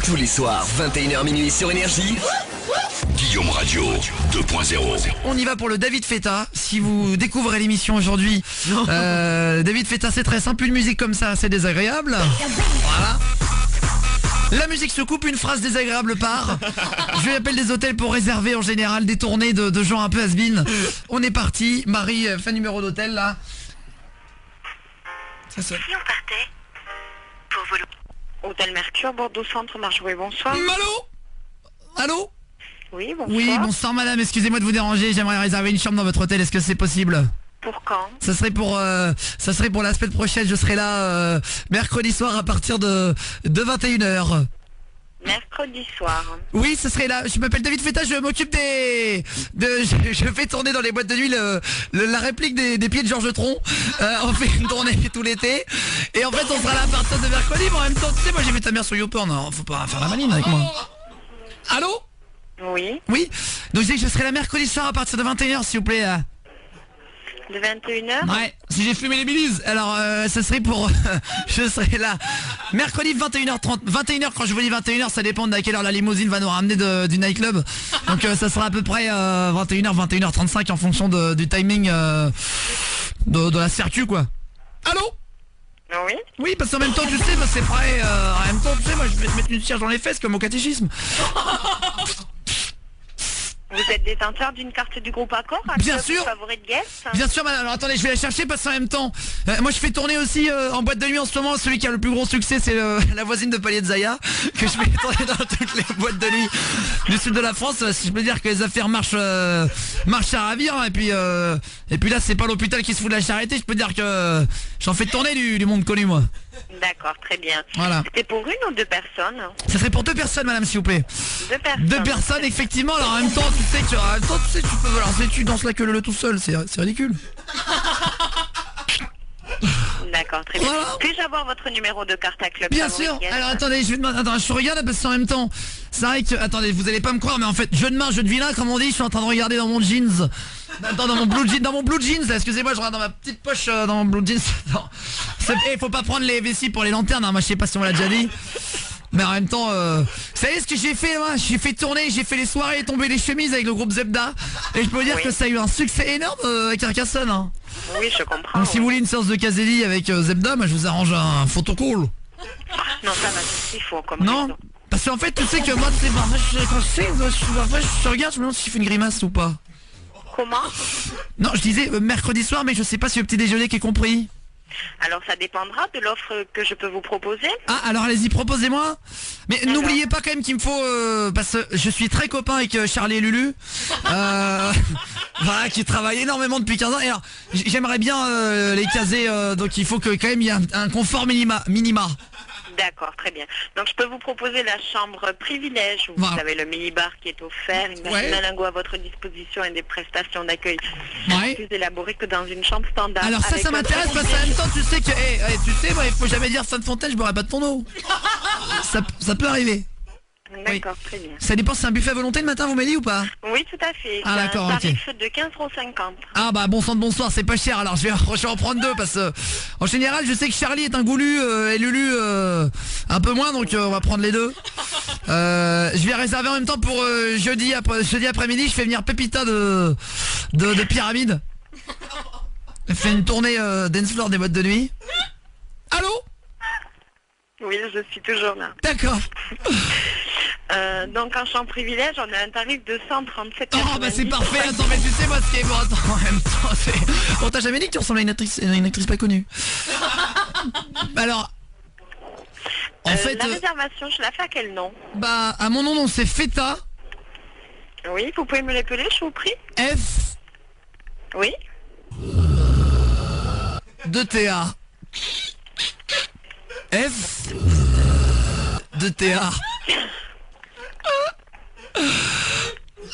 Tous les soirs, 21h minuit sur Énergie. Guillaume Radio 2.0. On y va pour le David Feta. Si vous découvrez l'émission aujourd'hui, David Feta, c'est très simple. Une musique comme ça, c'est désagréable. Voilà. La musique se coupe, une phrase désagréable part. Je lui appelle des hôtels pour réserver en général des tournées de gens un peu has-been. On est parti. Marie, fin numéro d'hôtel là. Ça sonne. Si on partait pour vos... Hôtel Mercure, Bordeaux Centre, Marjouet, bonsoir. Allô? Allô? Oui, bonsoir. Oui, bonsoir madame, excusez-moi de vous déranger, j'aimerais réserver une chambre dans votre hôtel, est-ce que c'est possible? Pour quand? Ça serait pour la semaine prochaine, je serai là mercredi soir à partir de 21h. Mercredi soir. Oui, ce serait là. Je m'appelle David Feta, je m'occupe je fais tourner dans les boîtes de nuit la réplique des pieds de Georges Tron. On fait une tournée tout l'été. Et en fait, on sera là à partir de mercredi. Mais en même temps, tu sais, moi j'ai vu ta mère sur YouPorn. Non, faut pas faire la maline avec moi. Allô? Oui. Oui. Donc je serai là mercredi soir à partir de 21h, s'il vous plaît. De 21h? Ouais, si j'ai fumé les bilises, alors ça serait pour... je serai là mercredi 21h30. 21h, quand je vous dis 21h, ça dépend de à quelle heure la limousine va nous ramener du nightclub. Donc ça sera à peu près 21h, 21h35 en fonction du timing de la circuit, quoi. Allô? Oui. Oui, parce qu'en même temps, tu sais, c'est prêt. En même temps, tu sais, moi je vais te mettre une cierge dans les fesses comme au catéchisme. Vous êtes détenteur d'une carte du groupe Accor? Bien sûr. Favori de guest? Bien sûr madame, alors attendez, je vais la chercher parce qu'en même temps moi je fais tourner aussi en boîte de nuit en ce moment. Celui qui a le plus gros succès, c'est la voisine de Palais de Zaya, que je fais tourner dans toutes les boîtes de nuit du sud de la France. Si je peux dire que les affaires marchent à ravir, hein. Et puis là c'est pas l'hôpital qui se fout de la charité. Je peux dire que j'en fais tourner du monde connu, moi. D'accord, très bien. Voilà. C'était pour une ou deux personnes? Ça serait pour deux personnes madame, s'il vous plaît. Deux personnes. Deux personnes, effectivement. Alors en même temps tu sais tu peux, alors si tu danses la queue le tout seul, c'est ridicule. D'accord, très bien. Voilà. Puis-je avoir votre numéro de carte à club? Bien favori sûr. guest? Alors attendez, je vais demander. Attends, je regarde parce qu'en même temps, c'est vrai que attendez, vous allez pas me croire, mais en fait, jeu de main, jeu de vilain, comme on dit, je suis en train de regarder dans mon jeans. Attends, dans mon blue jeans, là, excusez-moi, je regarde dans ma petite poche dans mon blue jeans. Non. Faut pas prendre les vessies pour les lanternes, hein. Moi je sais pas si on l'a déjà dit. Mais en même temps, vous savez ce que j'ai fait, moi? J'ai fait tourner, j'ai fait les soirées tomber les chemises avec le groupe Zebda. Et je peux vous dire que ça a eu un succès énorme avec Carcassonne, hein. Oui, je comprends. Donc si vous voulez une séance de Caselli avec Zebda, moi je vous arrange un photocall. Non, ça va, c'est faux comme Non, raison. parce qu'en fait tu sais que moi tu sais, quand je regarde, je me demande si je fais une grimace ou pas. Comment? Non, je disais mercredi soir, mais je sais pas si le petit déjeuner qui est compris. Alors ça dépendra de l'offre que je peux vous proposer. Ah, alors allez-y, proposez-moi. Mais n'oubliez pas quand même qu'il me faut parce que je suis très copain avec Charlie et Lulu, voilà, qui travaillent énormément depuis 15 ans. Et alors j'aimerais bien les caser, donc il faut que quand même il y ait un confort minima. D'accord, très bien. Donc je peux vous proposer la chambre privilège où Voilà. vous avez le mini-bar qui est offert, une machine à lingot à votre disposition et des prestations d'accueil Ouais. plus élaborées que dans une chambre standard. Alors ça avec un m'intéresse parce qu'en même temps tu sais que, tu sais, moi il faut jamais dire Sainte-Fontaine, je boirai pas de ton eau. Ça peut arriver. D'accord, très bien. Ça dépend, c'est un buffet à volonté le matin, vous m'avez dit ou pas? Oui, tout à fait. Ah, C'est d'accord, un ok. tarif de 15,50 €. Ah bah bon sang de bonsoir, c'est pas cher, alors je vais en prendre deux parce que en général je sais que Charlie est un goulu et Lulu un peu moins, donc on va prendre les deux. Je vais réserver en même temps pour jeudi après-midi, je fais venir Pépita de Pyramide. Elle fait une tournée dance floor des boîtes de nuit. Allô? Oui, je suis toujours là. D'accord. Donc en chambre privilège, on a un tarif de 137 €. Oh bah c'est parfait, attends mais tu sais moi ce qui est bon, attends en même temps c'est... On t'a jamais dit que tu ressembles à une actrice pas connue. Alors... En fait... la réservation, je la fais à quel nom? Bah à mon nom c'est Feta. Oui, vous pouvez me l'appeler, je vous prie? F Oui. de TA. F de TA.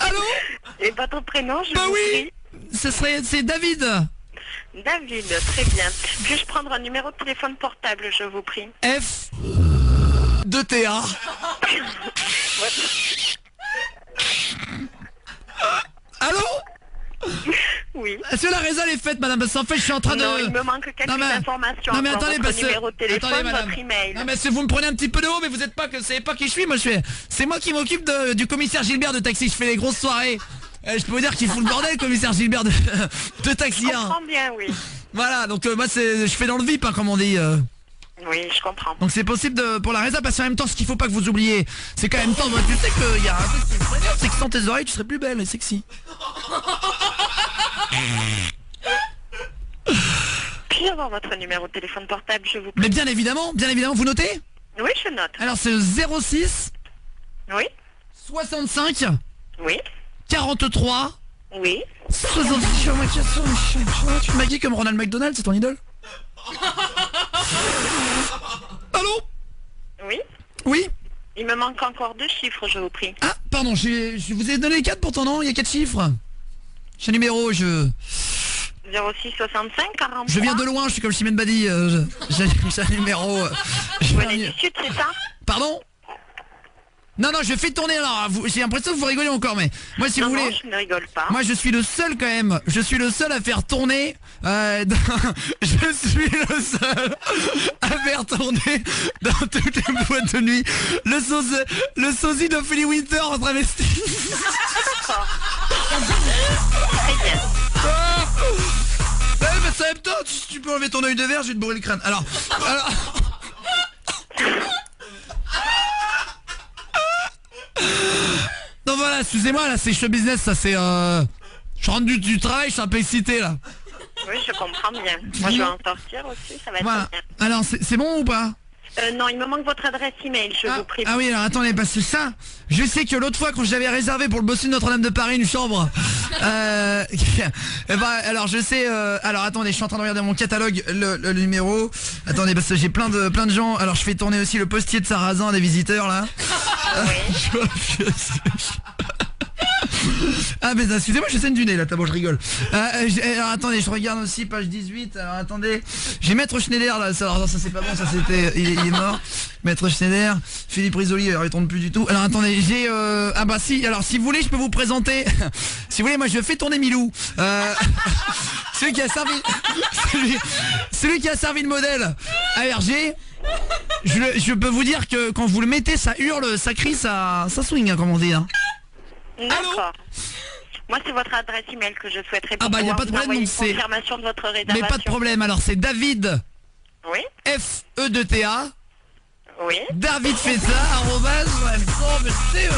Allô? Et votre prénom, je Bah vous oui, prie? c'est David. David, très bien. Puis-je prendre un numéro de téléphone portable, je vous prie? F de TA. Allô? Oui. Est-ce que la résa est faite, madame? Parce qu'en fait, je suis en train Non, de... il me manque quelques informations. Non mais Encore attendez, votre parce que... numéro de téléphone, Attendez, madame. votre email. Non mais si vous me prenez un petit peu de haut, mais vous êtes pas que... savez pas qui je suis, moi je fais... C'est moi qui m'occupe du commissaire Gilbert de taxi, je fais les grosses soirées. Je peux vous dire qu'il fout le bordel, commissaire Gilbert de taxi. Je comprends bien, oui. Voilà, donc moi je fais dans le VIP, hein, comme on dit. Oui, je comprends. Donc c'est possible pour la résa, parce qu'en même temps, ce qu'il faut pas que vous oubliez, c'est qu'en même temps, moi, tu sais qu'il y a un truc qui me prévient, c'est que sans tes oreilles, tu serais plus belle et sexy. Puis-je avoir votre numéro de téléphone portable, je vous prie? Mais bien évidemment, vous notez? Oui, je note. Alors c'est le 06 Oui, 65 oui, 43 oui. 66. Tu m'as dit comme Ronald McDonald, c'est ton idole? Allô? Oui. Oui? Il me manque encore 2 chiffres, je vous prie. Ah, pardon, je vous ai donné 4 pourtant, non? Il y a 4 chiffres. J'ai un numéro, 06 65 43. Je viens de loin, je suis comme Chimène Badi, j'ai un numéro... Vous venez du sud, c'est ça? Pardon? Non, je fais tourner, alors, j'ai l'impression que vous rigolez encore, mais... Moi, si Non, vous voulez... non, je ne rigole pas. Moi, je suis le seul, quand même. Je suis le seul à faire tourner... Je suis le seul à faire tourner dans toutes les boîtes de nuit le sosie d'Ophélie Winter en travesti. Très bien. Ouais, mais ça en même temps, tu peux enlever ton œil de verre, je vais te bourrer le crâne. Alors... Donc voilà, excusez-moi, là, c'est show business, ça c'est... Je rentre du travail, je suis un peu excité, là. Oui, je comprends bien. Moi, je vais en sortir aussi, ça va être Voilà. bien. Alors, c'est bon ou pas? Non, il me manque votre adresse email, je vous prie. Ah oui, alors attendez, parce que ça, je sais que l'autre fois quand j'avais réservé pour le bossu de Notre-Dame de Paris une chambre, alors je sais, alors attendez, je suis en train de regarder mon catalogue, le numéro. Attendez, parce que j'ai plein de gens. Alors je fais tourner aussi le postier de Sarrazin des visiteurs là. Ah mais excusez-moi, je saigne du nez là, bon je rigole. Alors attendez, je regarde aussi page 18. Alors attendez, j'ai Maître Schneider là, alors, ça c'est pas bon, ça c'était, il est mort. Maître Schneider, Philippe Risoli, alors il tourne plus du tout. Alors attendez, j'ai ah bah si, alors si vous voulez je peux vous présenter. Si vous voulez, moi je fais tourner Milou. Celui qui a servi le modèle ARG. Je peux vous dire que quand vous le mettez, ça hurle, ça crie, ça swing, hein, comme on dit. Hein. D'accord. Moi, c'est votre adresse email que je souhaiterais pour y a pas de problème, donc une c'est confirmation de votre réservation. Mais pas de problème. Alors c'est David. Oui. F-E-2-T-A. Oui. David fait ça, arrobase, ouais, mais tu sais,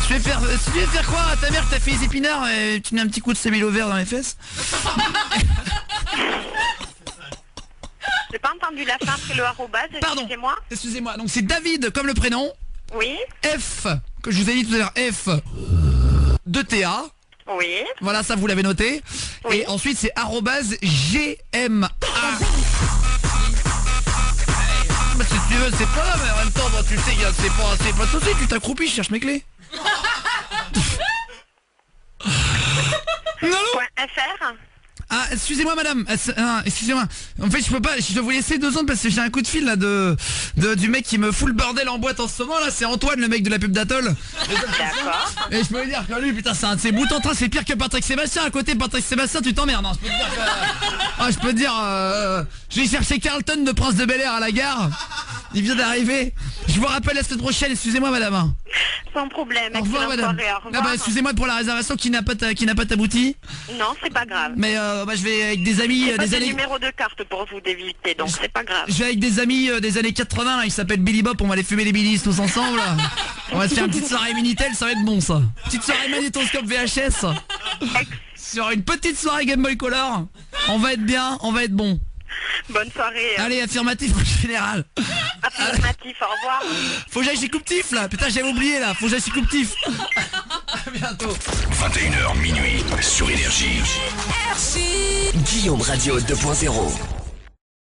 tu veux faire croire à ta mère que t'as fait les épinards et tu mets un petit coup de sémilo vert dans les fesses. J'ai pas entendu la fin après le arrobase, Pardon, excusez-moi, donc c'est David comme le prénom. Oui. F, que je vous ai dit tout à l'heure, F, 2TA. Oui. Voilà, ça vous l'avez noté. Oui. Et ensuite c'est arrobase GMA. Bah, si tu veux, c'est pas là, mais en même temps, bah, tu sais, c'est pas de soucis, tu t'accroupis, je cherche mes clés. Non. .fr. Ah, excusez-moi madame, excusez-moi. En fait je peux pas, je dois vous laisser 2 secondes parce que j'ai un coup de fil là du mec qui me fout le bordel en boîte en ce moment là, c'est Antoine le mec de la pub d'Atoll. D'accord. Et je peux vous dire que lui putain c'est un de ses boutons en train, c'est pire que Patrick Sébastien. À côté de Patrick Sébastien tu t'emmerdes, hein. Je peux te dire j'ai cherché Carlton de Prince de Bel-Air à la gare. Il vient d'arriver. Je vous rappelle la semaine prochaine, excusez-moi madame. Sans problème, au revoir madame. Soirée, au revoir. Ah bah excusez-moi pour la réservation qui n'a pas abouti. Non, c'est pas grave. Mais bah, je vais avec des amis pas des de années... numéro de carte pour vous d'éviter, donc c'est pas grave. Je vais avec des amis des années 80 là, ils s'appellent Billy Bop, on va aller fumer les Billys tous ensemble. On va se faire une petite soirée Minitel, ça va être bon ça. Petite soirée magnétoscope VHS. Sur une petite soirée Game Boy Color. On va être bien, on va être bon. Bonne soirée. Allez, affirmatif en général. Affirmatif, au revoir. Faut que j'aille chez Couptif là. Putain, j'avais oublié là. Faut que j'aille chez Couptif. À bientôt. 21h minuit sur Énergie. Guillaume Radio 2.0.